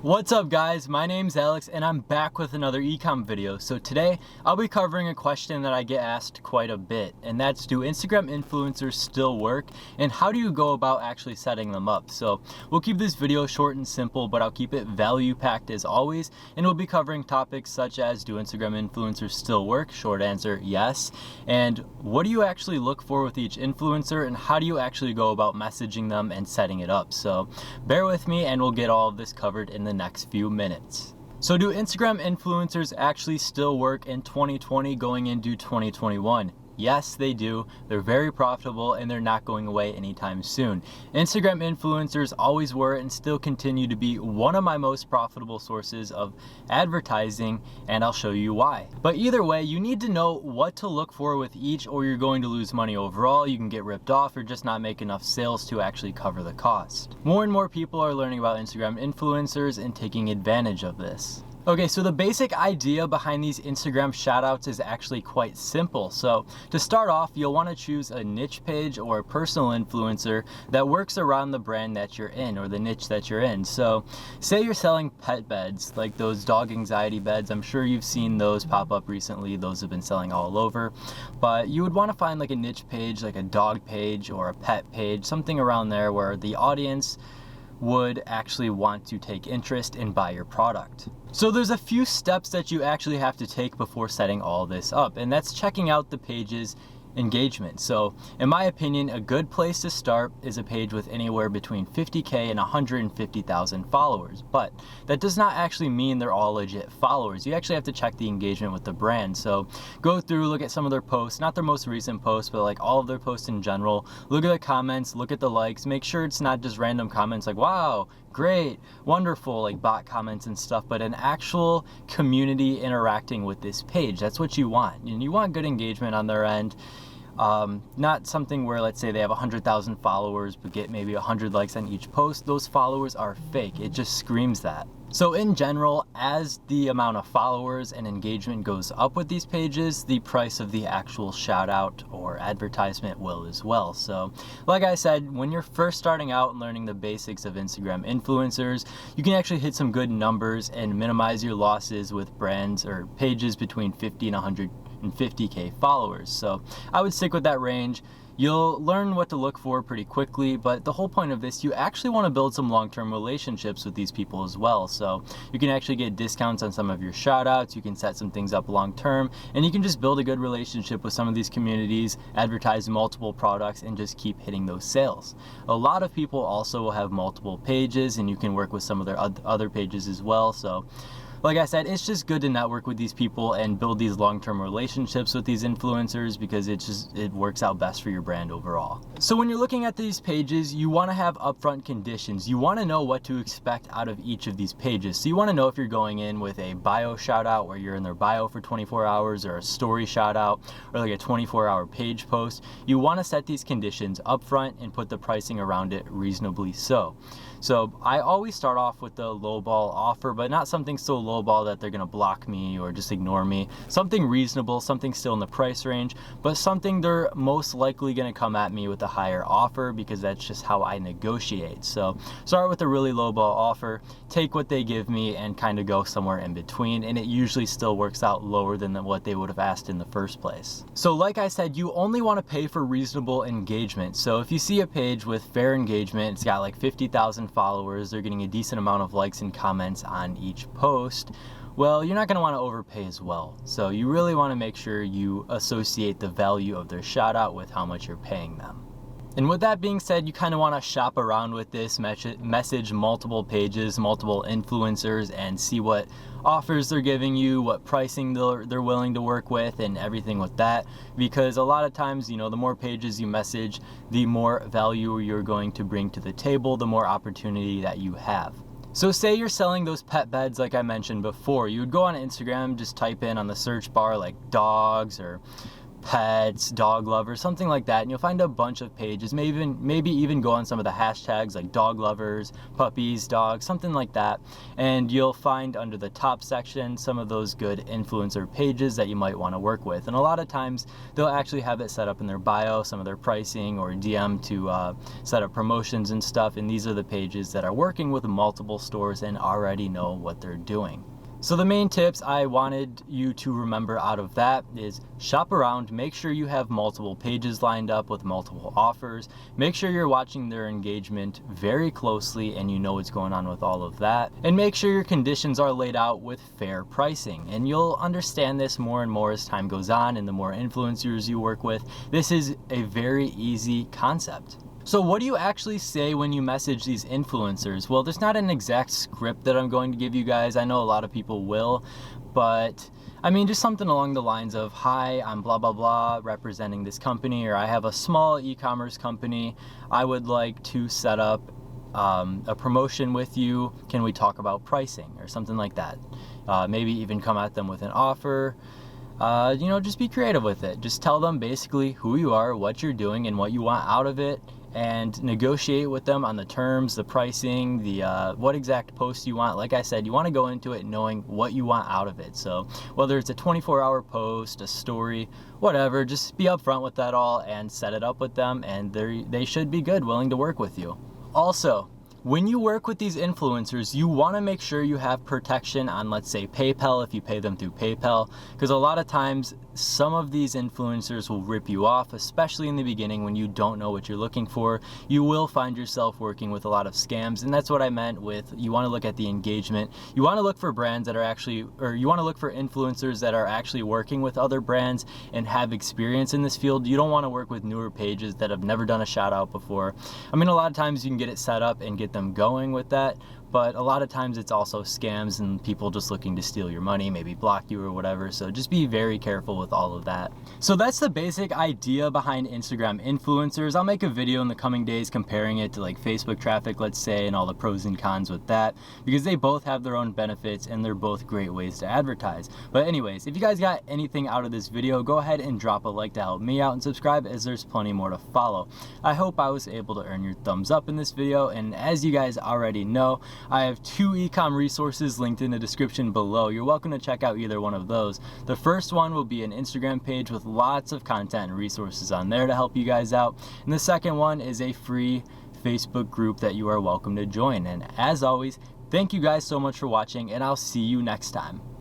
What's up guys, my name's Alex and I'm back with another ecom video. So today I'll be covering a question that I get asked quite a bit, and that's, do Instagram influencers still work and how do you go about actually setting them up? So we'll keep this video short and simple, but I'll keep it value packed as always, and we'll be covering topics such as, do Instagram influencers still work? Short answer, yes. And what do you actually look for with each influencer, and how do you actually go about messaging them and setting it up? So bear with me and we'll get all of this covered in the next few minutes. So do Instagram influencers actually still work in 2020 going into 2021? Yes, they do. They're very profitable and they're not going away anytime soon. Instagram influencers always were and still continue to be one of my most profitable sources of advertising, and I'll show you why. But either way, you need to know what to look for with each, or you're going to lose money overall. You can get ripped off or just not make enough sales to actually cover the cost. More and more people are learning about Instagram influencers and taking advantage of this. Okay, so the basic idea behind these Instagram shoutouts is actually quite simple. So to start off, you'll want to choose a niche page or a personal influencer that works around the brand that you're in or the niche that you're in. So say you're selling pet beds, like those dog anxiety beds. I'm sure you've seen those pop up recently. Those have been selling all over. But you would want to find like a niche page, like a dog page or a pet page, something around there where the audience would actually want to take interest and buy your product. So there's a few steps that you actually have to take before setting all this up, and that's checking out the page's engagement. So in my opinion, a good place to start is a page with anywhere between 50K and 150,000 followers, but that does not actually mean they're all legit followers. You actually have to check the engagement with the brand. So go through, look at some of their posts, not their most recent posts, but like all of their posts in general. Look at the comments, look at the likes, make sure it's not just random comments like, wow, great, wonderful, like bot comments and stuff, but an actual community interacting with this page. That's what you want. And you want good engagement on their end. Not something where, let's say they have 100,000 followers but get maybe 100 likes on each post. Those followers are fake. It just screams that. So in general, as the amount of followers and engagement goes up with these pages, the price of the actual shout out or advertisement will as well. So like I said, when you're first starting out and learning the basics of Instagram influencers, you can actually hit some good numbers and minimize your losses with brands or pages between 50 and 150K followers. So I would stick with that range. You'll learn what to look for pretty quickly, but the whole point of this, you actually want to build some long-term relationships with these people as well. So you can actually get discounts on some of your shout-outs, you can set some things up long-term, and you can just build a good relationship with some of these communities, advertise multiple products, and just keep hitting those sales. A lot of people also will have multiple pages, and you can work with some of their other pages as well. So like I said, it's just good to network with these people and build these long-term relationships with these influencers, because it works out best for your brand overall. So when you're looking at these pages, you want to have upfront conditions. You want to know what to expect out of each of these pages. So you want to know if you're going in with a bio shout out where you're in their bio for 24 hours, or a story shout out, or like a 24-hour page post. You want to set these conditions upfront and put the pricing around it reasonably so. So I always start off with the lowball offer, but not something so lowball that they're gonna block me or just ignore me. Something reasonable, something still in the price range, but something they're most likely gonna come at me with a higher offer, because that's just how I negotiate. So start with a really lowball offer, take what they give me and kind of go somewhere in between, and it usually still works out lower than what they would have asked in the first place. So like I said, you only want to pay for reasonable engagement. So if you see a page with fair engagement, it's got like 50,000 followers, they're getting a decent amount of likes and comments on each post, well, you're not going to want to overpay as well. So you really want to make sure you associate the value of their shout out with how much you're paying them. And with that being said, you kind of want to shop around with this, message multiple pages, multiple influencers, and see what offers they're giving you, what pricing they're willing to work with, and everything with that. Because a lot of times, you know, the more pages you message, the more value you're going to bring to the table, the more opportunity that you have. So say you're selling those pet beds like I mentioned before. You would go on Instagram, just type in on the search bar like dogs or pets, dog lovers, something like that, and you'll find a bunch of pages. Maybe even go on some of the hashtags like dog lovers, puppies, dogs, something like that, and you'll find under the top section some of those good influencer pages that you might want to work with. And a lot of times they'll actually have it set up in their bio, some of their pricing, or DM to set up promotions and stuff, and these are the pages that are working with multiple stores and already know what they're doing. So the main tips I wanted you to remember out of that is shop around, make sure you have multiple pages lined up with multiple offers, make sure you're watching their engagement very closely and you know what's going on with all of that, and make sure your conditions are laid out with fair pricing. And you'll understand this more and more as time goes on and the more influencers you work with. This is a very easy concept. So what do you actually say when you message these influencers? Well, there's not an exact script that I'm going to give you guys. I know a lot of people will, but I mean, just something along the lines of, hi, I'm blah, blah, blah, representing this company, or I have a small e-commerce company. I would like to set up a promotion with you. Can we talk about pricing or something like that? Maybe even come at them with an offer. Just be creative with it. Just tell them basically who you are, what you're doing, and what you want out of it, and negotiate with them on the terms, the pricing, the what exact post you want. Like I said, you want to go into it knowing what you want out of it. So whether it's a 24-hour post, a story, whatever, just be upfront with that all and set it up with them, and they should be good, willing to work with you. Also, when you work with these influencers, you want to make sure you have protection on, let's say, PayPal if you pay them through PayPal, because a lot of times some of these influencers will rip you off, especially in the beginning when you don't know what you're looking for. You will find yourself working with a lot of scams, and that's what I meant with you want to look at the engagement. You want to look for brands that are actually, or you want to look for influencers that are actually working with other brands and have experience in this field. You don't want to work with newer pages that have never done a shout out before. I mean, a lot of times you can get it set up and get them going with that, but a lot of times it's also scams and people just looking to steal your money, maybe block you or whatever. So just be very careful with all of that. So that's the basic idea behind Instagram influencers. I'll make a video in the coming days comparing it to like Facebook traffic, let's say, and all the pros and cons with that, because they both have their own benefits and they're both great ways to advertise. But anyways, if you guys got anything out of this video, go ahead and drop a like to help me out and subscribe, as there's plenty more to follow. I hope I was able to earn your thumbs up in this video, and as you guys already know, I have 2 ecom resources linked in the description below. You're welcome to check out either one of those. The first one will be an Instagram page with lots of content and resources on there to help you guys out. And the second one is a free Facebook group that you are welcome to join. And as always, thank you guys so much for watching, and I'll see you next time.